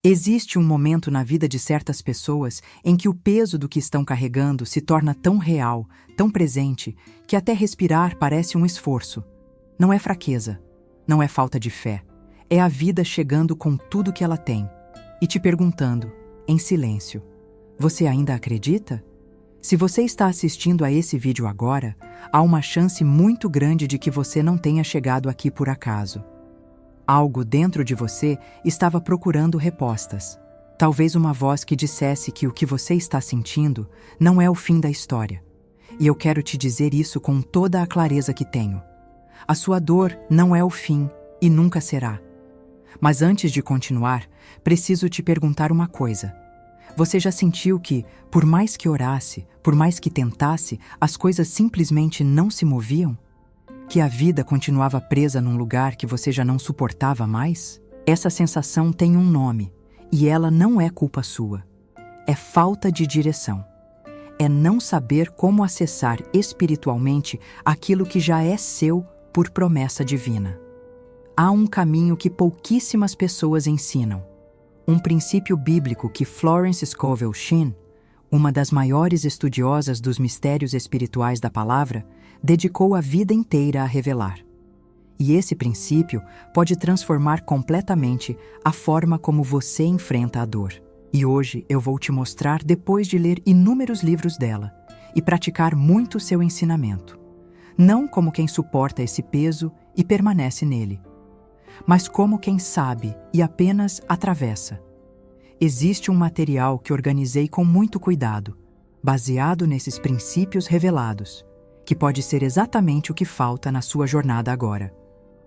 Existe um momento na vida de certas pessoas em que o peso do que estão carregando se torna tão real, tão presente, que até respirar parece um esforço. Não é fraqueza, não é falta de fé. É a vida chegando com tudo que ela tem e te perguntando, em silêncio: você ainda acredita? Se você está assistindo a esse vídeo agora, há uma chance muito grande de que você não tenha chegado aqui por acaso. Algo dentro de você estava procurando respostas. Talvez uma voz que dissesse que o que você está sentindo não é o fim da história. E eu quero te dizer isso com toda a clareza que tenho. A sua dor não é o fim e nunca será. Mas antes de continuar, preciso te perguntar uma coisa. Você já sentiu que, por mais que orasse, por mais que tentasse, as coisas simplesmente não se moviam? Que a vida continuava presa num lugar que você já não suportava mais? Essa sensação tem um nome, e ela não é culpa sua. É falta de direção. É não saber como acessar espiritualmente aquilo que já é seu por promessa divina. Há um caminho que pouquíssimas pessoas ensinam. Um princípio bíblico que Florence Scovel Shinn, uma das maiores estudiosas dos mistérios espirituais da palavra, dedicou a vida inteira a revelar. E esse princípio pode transformar completamente a forma como você enfrenta a dor. E hoje eu vou te mostrar depois de ler inúmeros livros dela e praticar muito seu ensinamento. Não como quem suporta esse peso e permanece nele, mas como quem sabe e apenas atravessa. Existe um material que organizei com muito cuidado, baseado nesses princípios revelados, que pode ser exatamente o que falta na sua jornada agora.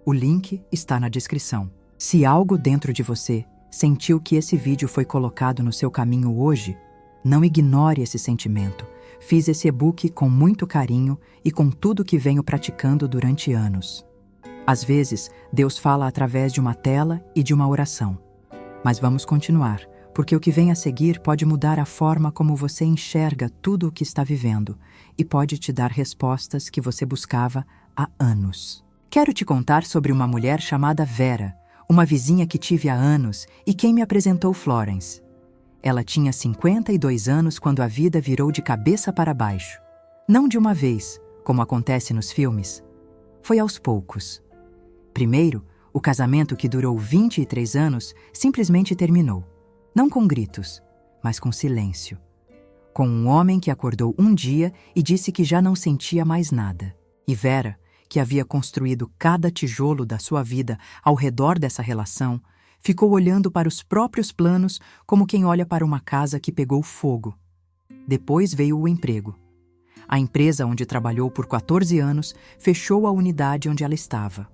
O link está na descrição. Se algo dentro de você sentiu que esse vídeo foi colocado no seu caminho hoje, não ignore esse sentimento. Fiz esse e-book com muito carinho e com tudo que venho praticando durante anos. Às vezes, Deus fala através de uma tela e de uma oração. Mas vamos continuar, porque o que vem a seguir pode mudar a forma como você enxerga tudo o que está vivendo e pode te dar respostas que você buscava há anos. Quero te contar sobre uma mulher chamada Vera, uma vizinha que tive há anos e quem me apresentou Florence. Ela tinha 52 anos quando a vida virou de cabeça para baixo. Não de uma vez, como acontece nos filmes. Foi aos poucos. Primeiro, o casamento que durou 23 anos simplesmente terminou. Não com gritos, mas com silêncio. Com um homem que acordou um dia e disse que já não sentia mais nada. E Vera, que havia construído cada tijolo da sua vida ao redor dessa relação, ficou olhando para os próprios planos como quem olha para uma casa que pegou fogo. Depois veio o emprego. A empresa onde trabalhou por 14 anos fechou a unidade onde ela estava.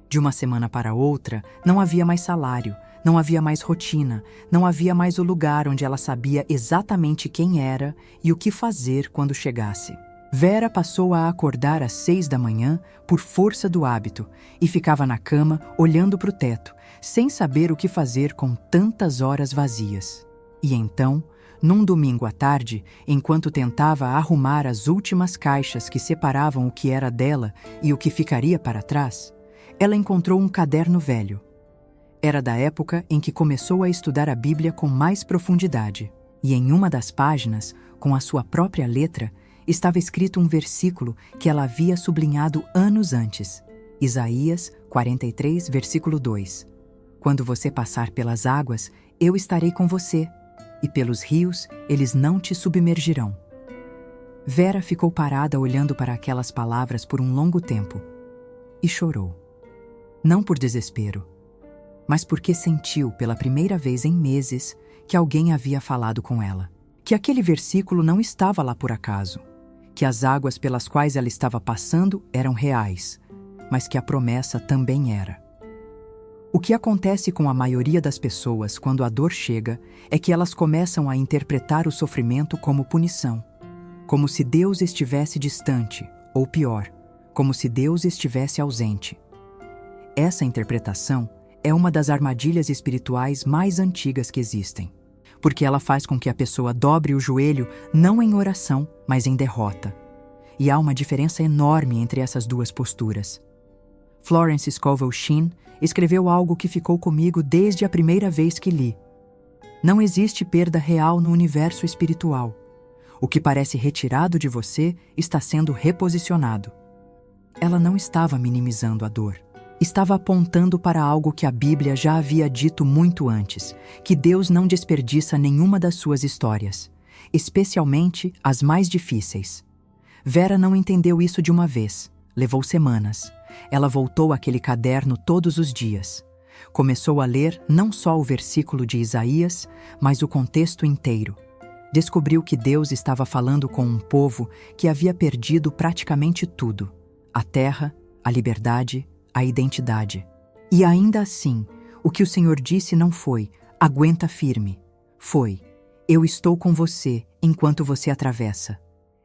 De uma semana para outra, não havia mais salário, não havia mais rotina, não havia mais o lugar onde ela sabia exatamente quem era e o que fazer quando chegasse. Vera passou a acordar às 6 da manhã por força do hábito e ficava na cama olhando para o teto, sem saber o que fazer com tantas horas vazias. E então, num domingo à tarde, enquanto tentava arrumar as últimas caixas que separavam o que era dela e o que ficaria para trás, ela encontrou um caderno velho. Era da época em que começou a estudar a Bíblia com mais profundidade. E em uma das páginas, com a sua própria letra, estava escrito um versículo que ela havia sublinhado anos antes. Isaías 43, versículo 2. Quando você passar pelas águas, eu estarei com você, e pelos rios, eles não te submergirão. Vera ficou parada olhando para aquelas palavras por um longo tempo e chorou. Não por desespero, mas porque sentiu pela primeira vez em meses que alguém havia falado com ela. Que aquele versículo não estava lá por acaso. Que as águas pelas quais ela estava passando eram reais, mas que a promessa também era. O que acontece com a maioria das pessoas quando a dor chega é que elas começam a interpretar o sofrimento como punição. Como se Deus estivesse distante, ou pior, como se Deus estivesse ausente. Essa interpretação é uma das armadilhas espirituais mais antigas que existem, porque ela faz com que a pessoa dobre o joelho não em oração, mas em derrota. E há uma diferença enorme entre essas duas posturas. Florence Scovel Shinn escreveu algo que ficou comigo desde a primeira vez que li. Não existe perda real no universo espiritual. O que parece retirado de você está sendo reposicionado. Ela não estava minimizando a dor. Estava apontando para algo que a Bíblia já havia dito muito antes, que Deus não desperdiça nenhuma das suas histórias, especialmente as mais difíceis. Vera não entendeu isso de uma vez, levou semanas. Ela voltou àquele caderno todos os dias. Começou a ler não só o versículo de Isaías, mas o contexto inteiro. Descobriu que Deus estava falando com um povo que havia perdido praticamente tudo: a terra, a liberdade, a identidade. E ainda assim, o que o Senhor disse não foi: aguenta firme. Foi: eu estou com você enquanto você atravessa.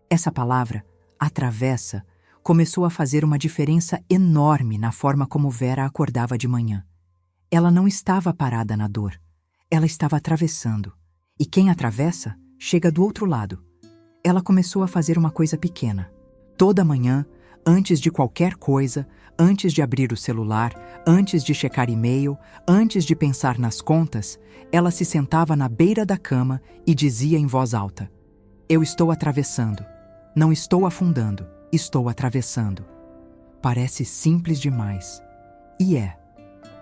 Essa palavra, atravessa, começou a fazer uma diferença enorme na forma como Vera acordava de manhã. Ela não estava parada na dor. Ela estava atravessando. E quem atravessa, chega do outro lado. Ela começou a fazer uma coisa pequena. Toda manhã, antes de qualquer coisa, antes de abrir o celular, antes de checar e-mail, antes de pensar nas contas, ela se sentava na beira da cama e dizia em voz alta: eu estou atravessando. Não estou afundando, estou atravessando. Parece simples demais. E é.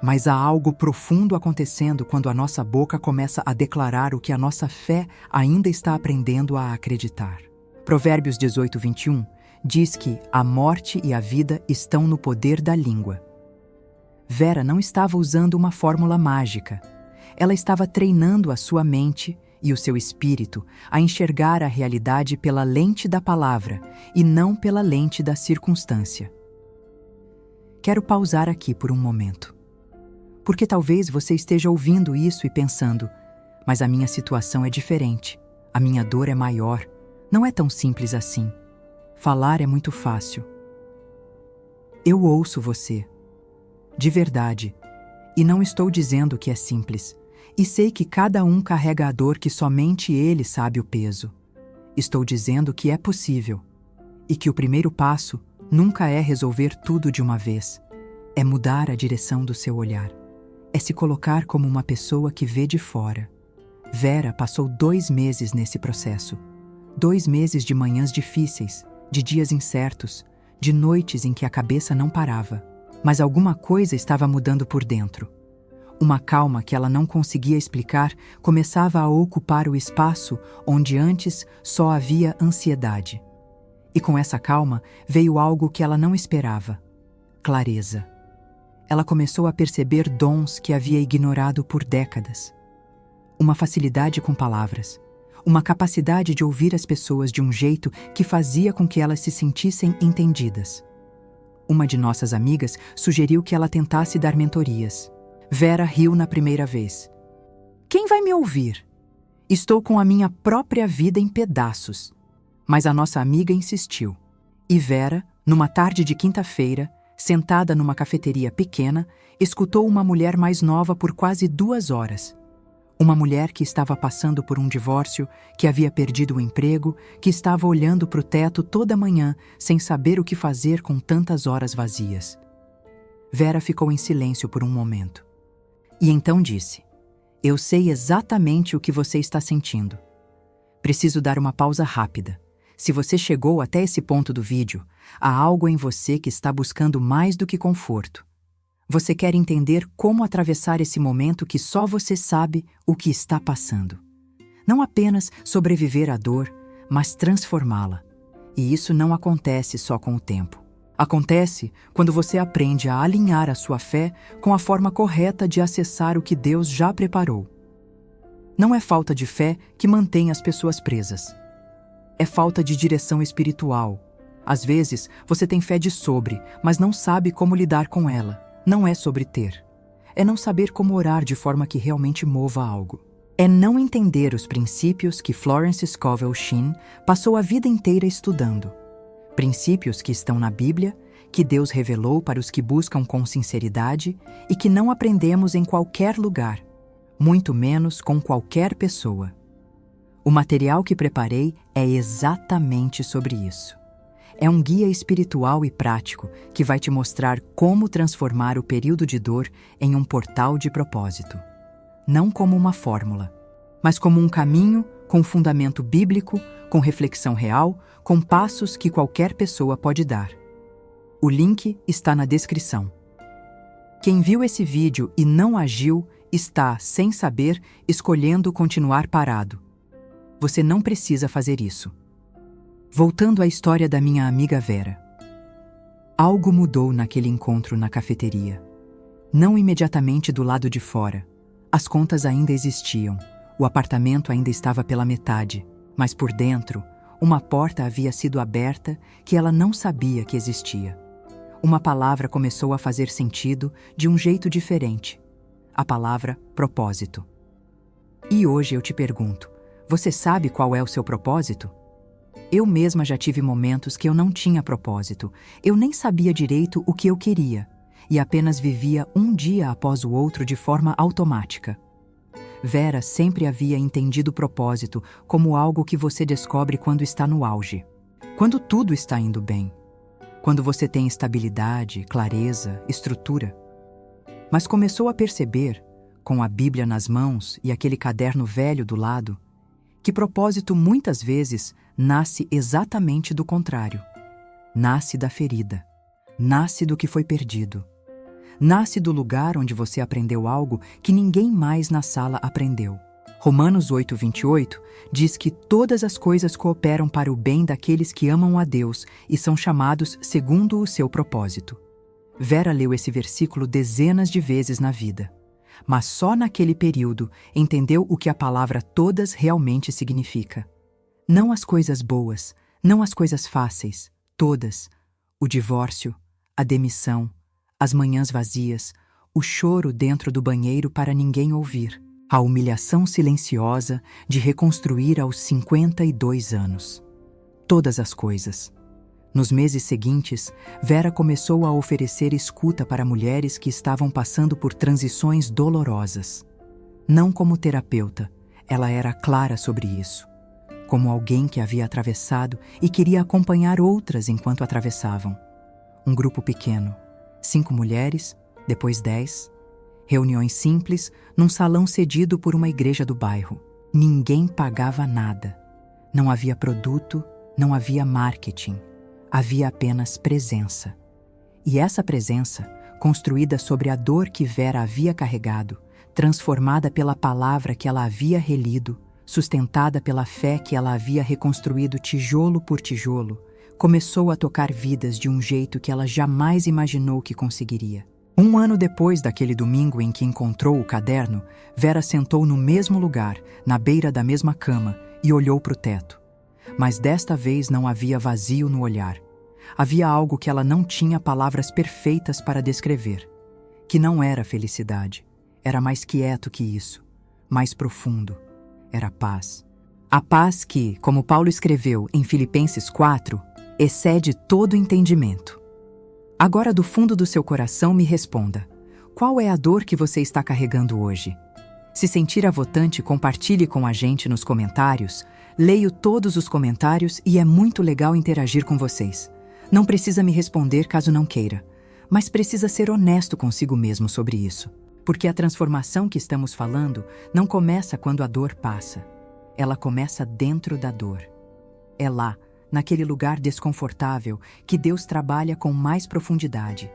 Mas há algo profundo acontecendo quando a nossa boca começa a declarar o que a nossa fé ainda está aprendendo a acreditar. Provérbios 18:21 diz que a morte e a vida estão no poder da língua. Vera não estava usando uma fórmula mágica. Ela estava treinando a sua mente e o seu espírito a enxergar a realidade pela lente da palavra e não pela lente da circunstância. Quero pausar aqui por um momento. Porque talvez você esteja ouvindo isso e pensando: mas a minha situação é diferente, a minha dor é maior, não é tão simples assim. Falar é muito fácil. Eu ouço você, de verdade, e não estou dizendo que é simples, e sei que cada um carrega a dor que somente ele sabe o peso. Estou dizendo que é possível, e que o primeiro passo nunca é resolver tudo de uma vez, é mudar a direção do seu olhar. É se colocar como uma pessoa que vê de fora. Vera passou 2 meses nesse processo. 2 meses de manhãs difíceis, de dias incertos, de noites em que a cabeça não parava. Mas alguma coisa estava mudando por dentro. Uma calma que ela não conseguia explicar começava a ocupar o espaço onde antes só havia ansiedade. E com essa calma veio algo que ela não esperava: clareza. Ela começou a perceber dons que havia ignorado por décadas. Uma facilidade com palavras, uma capacidade de ouvir as pessoas de um jeito que fazia com que elas se sentissem entendidas. Uma de nossas amigas sugeriu que ela tentasse dar mentorias. Vera riu na primeira vez. Quem vai me ouvir? Estou com a minha própria vida em pedaços. Mas a nossa amiga insistiu. E Vera, numa tarde de quinta-feira, sentada numa cafeteria pequena, escutou uma mulher mais nova por quase 2 horas. Uma mulher que estava passando por um divórcio, que havia perdido o emprego, que estava olhando para o teto toda manhã, sem saber o que fazer com tantas horas vazias. Vera ficou em silêncio por um momento. E então disse: eu sei exatamente o que você está sentindo. Preciso dar uma pausa rápida. Se você chegou até esse ponto do vídeo, há algo em você que está buscando mais do que conforto. Você quer entender como atravessar esse momento que só você sabe o que está passando. Não apenas sobreviver à dor, mas transformá-la. E isso não acontece só com o tempo. Acontece quando você aprende a alinhar a sua fé com a forma correta de acessar o que Deus já preparou. Não é falta de fé que mantém as pessoas presas. É falta de direção espiritual. Às vezes, você tem fé de sobre, mas não sabe como lidar com ela. Não é sobre ter. É não saber como orar de forma que realmente mova algo. É não entender os princípios que Florence Scovel Shinn passou a vida inteira estudando. Princípios que estão na Bíblia, que Deus revelou para os que buscam com sinceridade e que não aprendemos em qualquer lugar, muito menos com qualquer pessoa. O material que preparei é exatamente sobre isso. É um guia espiritual e prático que vai te mostrar como transformar o período de dor em um portal de propósito. Não como uma fórmula, mas como um caminho com fundamento bíblico, com reflexão real, com passos que qualquer pessoa pode dar. O link está na descrição. Quem viu esse vídeo e não agiu está, sem saber, escolhendo continuar parado. Você não precisa fazer isso. Voltando à história da minha amiga Vera. Algo mudou naquele encontro na cafeteria. Não imediatamente do lado de fora. As contas ainda existiam, o apartamento ainda estava pela metade, mas por dentro, uma porta havia sido aberta que ela não sabia que existia. Uma palavra começou a fazer sentido de um jeito diferente. A palavra propósito. E hoje eu te pergunto, você sabe qual é o seu propósito? Eu mesma já tive momentos que eu não tinha propósito, eu nem sabia direito o que eu queria, e apenas vivia um dia após o outro de forma automática. Vera sempre havia entendido o propósito como algo que você descobre quando está no auge, quando tudo está indo bem, quando você tem estabilidade, clareza, estrutura. Mas começou a perceber, com a Bíblia nas mãos e aquele caderno velho do lado, que propósito muitas vezes nasce exatamente do contrário. Nasce da ferida, nasce do que foi perdido. Nasce do lugar onde você aprendeu algo que ninguém mais na sala aprendeu. Romanos 8:28 diz que todas as coisas cooperam para o bem daqueles que amam a Deus e são chamados segundo o seu propósito. Vera leu esse versículo dezenas de vezes na vida, mas só naquele período entendeu o que a palavra todas realmente significa. Não as coisas boas, não as coisas fáceis, todas. O divórcio, a demissão, as manhãs vazias, o choro dentro do banheiro para ninguém ouvir, a humilhação silenciosa de reconstruir aos 52 anos. Todas as coisas. Nos meses seguintes, Vera começou a oferecer escuta para mulheres que estavam passando por transições dolorosas. Não como terapeuta, ela era clara sobre isso. Como alguém que havia atravessado e queria acompanhar outras enquanto atravessavam. Um grupo pequeno. 5 mulheres, depois 10. Reuniões simples, num salão cedido por uma igreja do bairro. Ninguém pagava nada. Não havia produto, não havia marketing. Havia apenas presença. E essa presença, construída sobre a dor que Vera havia carregado, transformada pela palavra que ela havia relido, sustentada pela fé que ela havia reconstruído tijolo por tijolo, começou a tocar vidas de um jeito que ela jamais imaginou que conseguiria. 1 ano depois daquele domingo em que encontrou o caderno, Vera sentou no mesmo lugar, na beira da mesma cama, e olhou para o teto. Mas desta vez não havia vazio no olhar. Havia algo que ela não tinha palavras perfeitas para descrever. Que não era felicidade. Era mais quieto que isso. Mais profundo. Era paz. A paz que, como Paulo escreveu em Filipenses 4, excede todo entendimento. Agora, do fundo do seu coração, me responda. Qual é a dor que você está carregando hoje? Se sentir avotante, compartilhe com a gente nos comentários. Leio todos os comentários e é muito legal interagir com vocês. Não precisa me responder caso não queira, mas precisa ser honesto consigo mesmo sobre isso. Porque a transformação que estamos falando não começa quando a dor passa. Ela começa dentro da dor. É lá, naquele lugar desconfortável, que Deus trabalha com mais profundidade.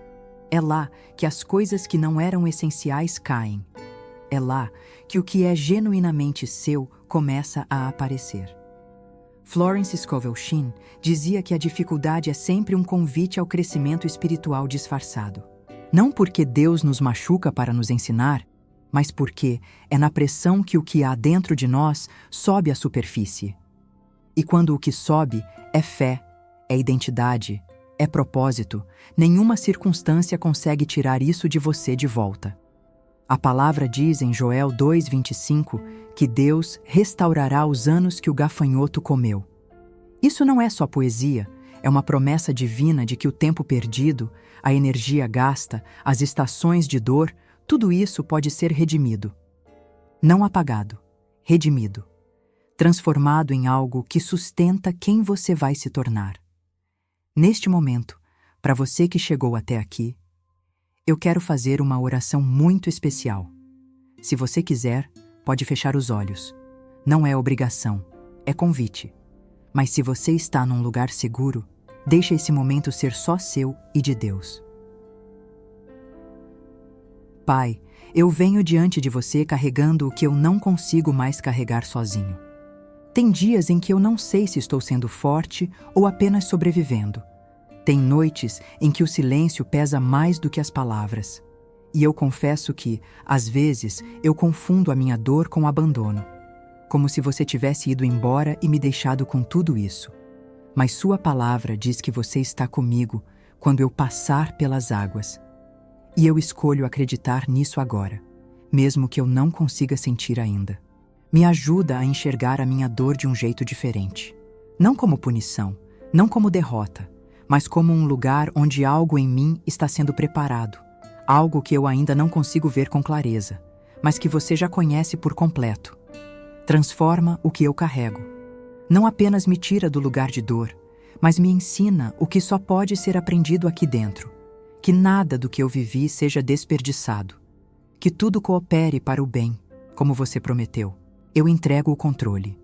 É lá que as coisas que não eram essenciais caem. É lá que o que é genuinamente seu começa a aparecer. Florence Scovel Shinn dizia que a dificuldade é sempre um convite ao crescimento espiritual disfarçado. Não porque Deus nos machuca para nos ensinar, mas porque é na pressão que o que há dentro de nós sobe à superfície. E quando o que sobe é fé, é identidade, é propósito, nenhuma circunstância consegue tirar isso de você de volta. A palavra diz em Joel 2:25 que Deus restaurará os anos que o gafanhoto comeu. Isso não é só poesia, é uma promessa divina de que o tempo perdido, a energia gasta, as estações de dor, tudo isso pode ser redimido. Não apagado, redimido. Transformado em algo que sustenta quem você vai se tornar. Neste momento, para você que chegou até aqui, eu quero fazer uma oração muito especial. Se você quiser, pode fechar os olhos. Não é obrigação, é convite. Mas se você está num lugar seguro, deixa esse momento ser só seu e de Deus. Pai, eu venho diante de você carregando o que eu não consigo mais carregar sozinho. Tem dias em que eu não sei se estou sendo forte ou apenas sobrevivendo. Tem noites em que o silêncio pesa mais do que as palavras. E eu confesso que, às vezes, eu confundo a minha dor com abandono. Como se você tivesse ido embora e me deixado com tudo isso. Mas sua palavra diz que você está comigo quando eu passar pelas águas. E eu escolho acreditar nisso agora, mesmo que eu não consiga sentir ainda. Me ajuda a enxergar a minha dor de um jeito diferente. Não como punição, não como derrota, mas como um lugar onde algo em mim está sendo preparado. Algo que eu ainda não consigo ver com clareza, mas que você já conhece por completo. Transforma o que eu carrego. Não apenas me tira do lugar de dor, mas me ensina o que só pode ser aprendido aqui dentro. Que nada do que eu vivi seja desperdiçado. Que tudo coopere para o bem, como você prometeu. Eu entrego o controle.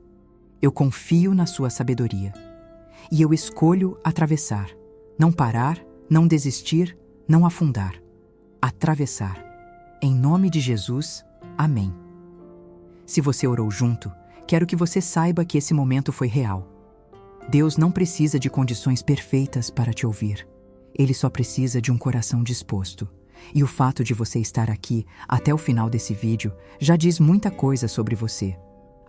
Eu confio na sua sabedoria. E eu escolho atravessar. Não parar, não desistir, não afundar. Atravessar. Em nome de Jesus, amém. Se você orou junto, quero que você saiba que esse momento foi real. Deus não precisa de condições perfeitas para te ouvir. Ele só precisa de um coração disposto. E o fato de você estar aqui até o final desse vídeo já diz muita coisa sobre você.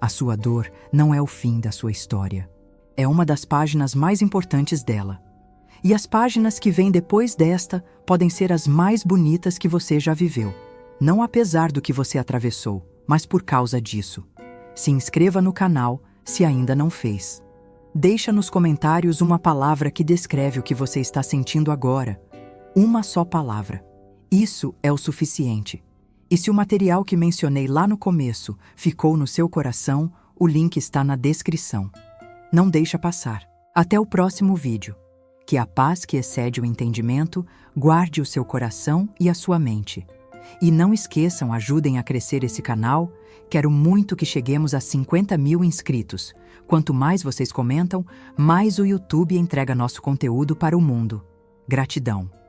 A sua dor não é o fim da sua história. É uma das páginas mais importantes dela. E as páginas que vêm depois desta podem ser as mais bonitas que você já viveu. Não apesar do que você atravessou, mas por causa disso. Se inscreva no canal se ainda não fez. Deixa nos comentários uma palavra que descreve o que você está sentindo agora. Uma só palavra. Isso é o suficiente. E se o material que mencionei lá no começo ficou no seu coração, o link está na descrição. Não deixa passar. Até o próximo vídeo. Que a paz que excede o entendimento guarde o seu coração e a sua mente. E não esqueçam, ajudem a crescer esse canal. Quero muito que cheguemos a 50 mil inscritos. Quanto mais vocês comentam, mais o YouTube entrega nosso conteúdo para o mundo. Gratidão.